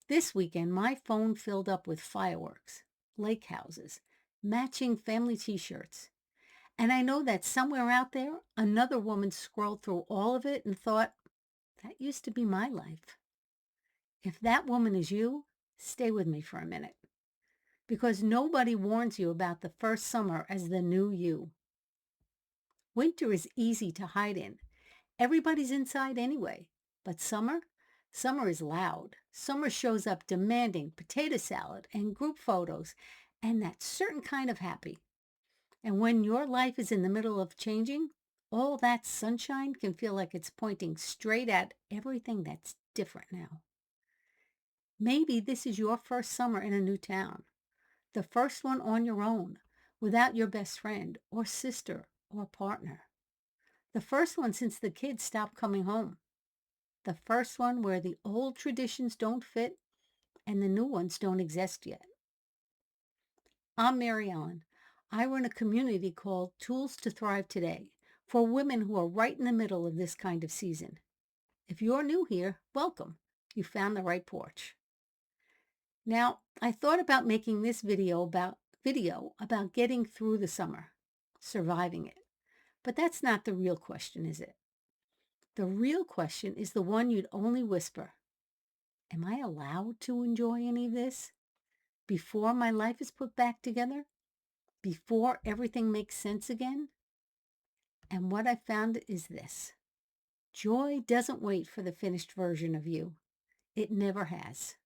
This weekend, my phone filled up with fireworks, lake houses, matching family t-shirts. And I know that somewhere out there, another woman scrolled through all of it and thought, that used to be my life. If that woman is you, stay with me for a minute. Because nobody warns you about the first summer as the new you. Winter is easy to hide in. Everybody's inside anyway. But summer is loud. Summer shows up demanding potato salad and group photos and that certain kind of happy. And when your life is in the middle of changing, all that sunshine can feel like it's pointing straight at everything that's different now. Maybe this is your first summer in a new town, the first one on your own, without your best friend or sister or partner. The first one since the kids stopped coming home. The first one where the old traditions don't fit and the new ones don't exist yet. I'm Mary Ellen. I run a community called Tools to Thrive Today for women who are right in the middle of this kind of season. If you're new here, welcome. You found the right porch. Now, I thought about making this video about getting through the summer, surviving it. But that's not the real question, is it? The real question is the one you'd only whisper. Am I allowed to enjoy any of this? Before my life is put back together? Before everything makes sense again? And what I found is this. Joy doesn't wait for the finished version of you. It never has.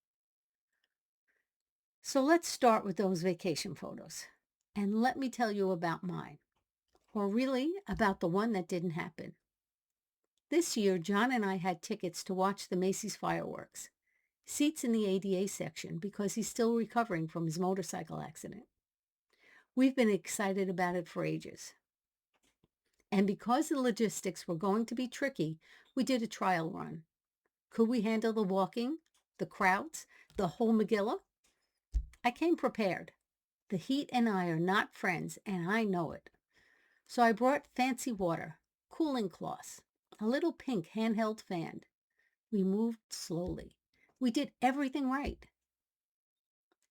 So let's start with those vacation photos. And let me tell you about mine. Or really, about the one that didn't happen. This year, John and I had tickets to watch the Macy's fireworks. Seats in the ADA section because he's still recovering from his motorcycle accident. We've been excited about it for ages. And because the logistics were going to be tricky, we did a trial run. Could we handle the walking, the crowds, the whole Megillah? I came prepared. The heat and I are not friends, and I know it. So I brought fancy water, cooling cloths, a little pink handheld fan. We moved slowly. We did everything right.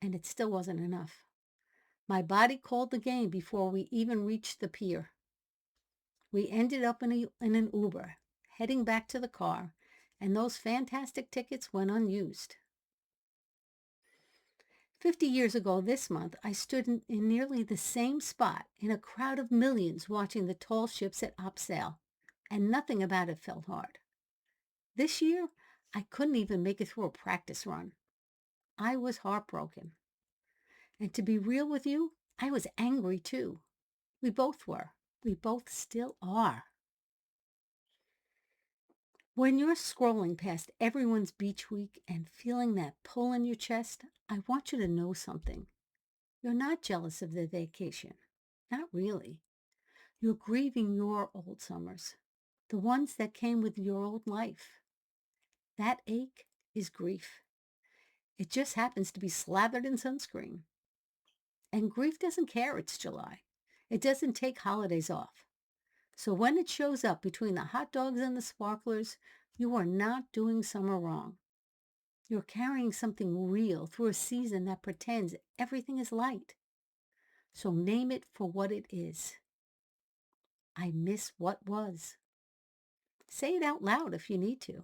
And it still wasn't enough. My body called the game before we even reached the pier. We ended up in an Uber, heading back to the car, and those fantastic tickets went unused. 50 years ago this month, I stood in nearly the same spot in a crowd of millions watching the tall ships at Opsail, and nothing about it felt hard. This year, I couldn't even make it through a practice run. I was heartbroken. And to be real with you, I was angry too. We both were. We both still are. When you're scrolling past everyone's beach week and feeling that pull in your chest, I want you to know something. You're not jealous of the vacation. Not really. You're grieving your old summers, the ones that came with your old life. That ache is grief. It just happens to be slathered in sunscreen. And grief doesn't care it's July. It doesn't take holidays off. So when it shows up between the hot dogs and the sparklers, you are not doing summer wrong. You're carrying something real through a season that pretends everything is light. So name it for what it is. I miss what was. Say it out loud if you need to.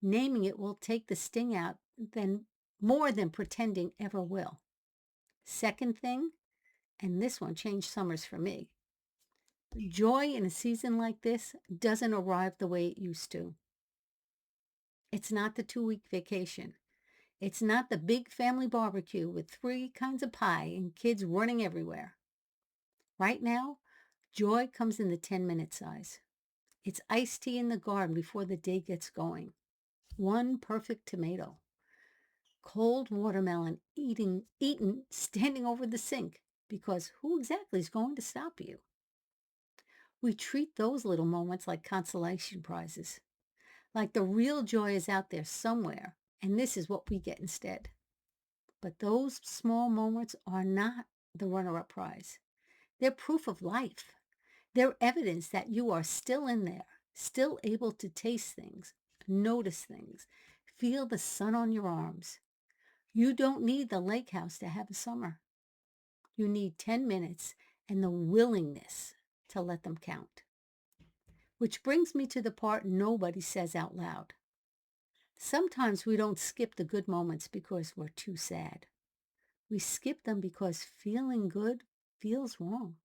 Naming it will take the sting out more than pretending ever will. Second thing, and this one changed summers for me. Joy in a season like this doesn't arrive the way it used to. It's not the 2-week vacation. It's not the big family barbecue with 3 kinds of pie and kids running everywhere. Right now, joy comes in the 10-minute size. It's iced tea in the garden before the day gets going. 1 perfect tomato. Cold watermelon eaten standing over the sink, because who exactly is going to stop you? We treat those little moments like consolation prizes, like the real joy is out there somewhere, and this is what we get instead. But those small moments are not the runner-up prize. They're proof of life. They're evidence that you are still in there, still able to taste things, notice things, Feel the sun on your arms. You don't need the lake house to have a summer. You need 10 minutes and the willingness to let them count. Which brings me to the part nobody says out loud. Sometimes we don't skip the good moments because we're too sad. We skip them because feeling good feels wrong.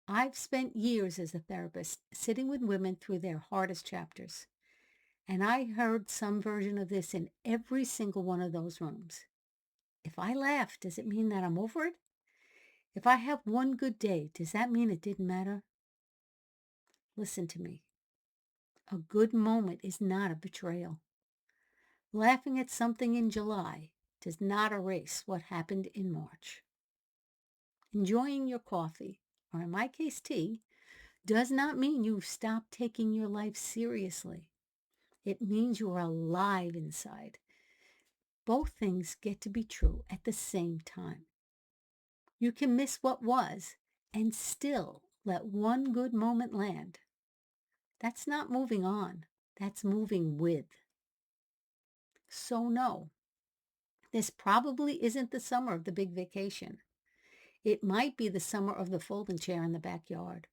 I've spent years as a therapist sitting with women through their hardest chapters, and I heard some version of this in every single one of those rooms. If I laugh, does it mean that I'm over it? If I have one good day, does that mean it didn't matter? Listen to me. A good moment is not a betrayal. Laughing at something in July does not erase what happened in March. Enjoying your coffee, or in my case tea, does not mean you've stopped taking your life seriously. It means you're alive inside. Both things get to be true at the same time. You can miss what was and still let one good moment land. That's not moving on. That's moving with. So no, this probably isn't the summer of the big vacation. It might be the summer of the folding chair in the backyard,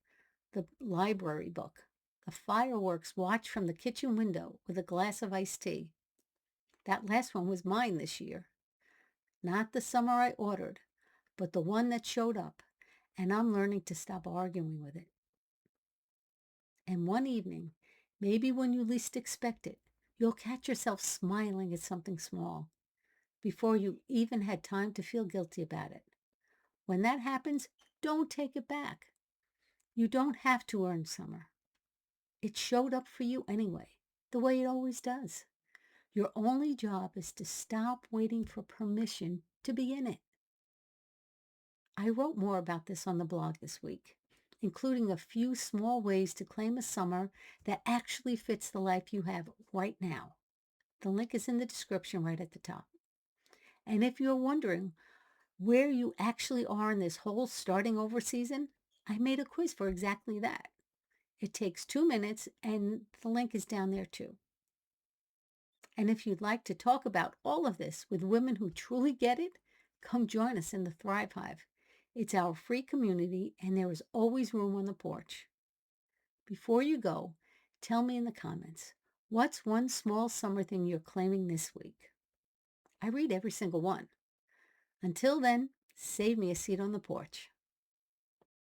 the library book, the fireworks watched from the kitchen window with a glass of iced tea. That last one was mine this year. Not the summer I ordered, but the one that showed up, and I'm learning to stop arguing with it. And one evening, maybe when you least expect it, you'll catch yourself smiling at something small before you even had time to feel guilty about it. When that happens, don't take it back. You don't have to earn summer. It showed up for you anyway, the way it always does. Your only job is to stop waiting for permission to be in it. I wrote more about this on the blog this week, including a few small ways to claim a summer that actually fits the life you have right now. The link is in the description right at the top. And if you're wondering where you actually are in this whole starting over season, I made a quiz for exactly that. It takes 2 minutes and the link is down there too. And if you'd like to talk about all of this with women who truly get it, come join us in the Thrive Hive. It's our free community and there is always room on the porch. Before you go, tell me in the comments, what's one small summer thing you're claiming this week? I read every single one. Until then, save me a seat on the porch.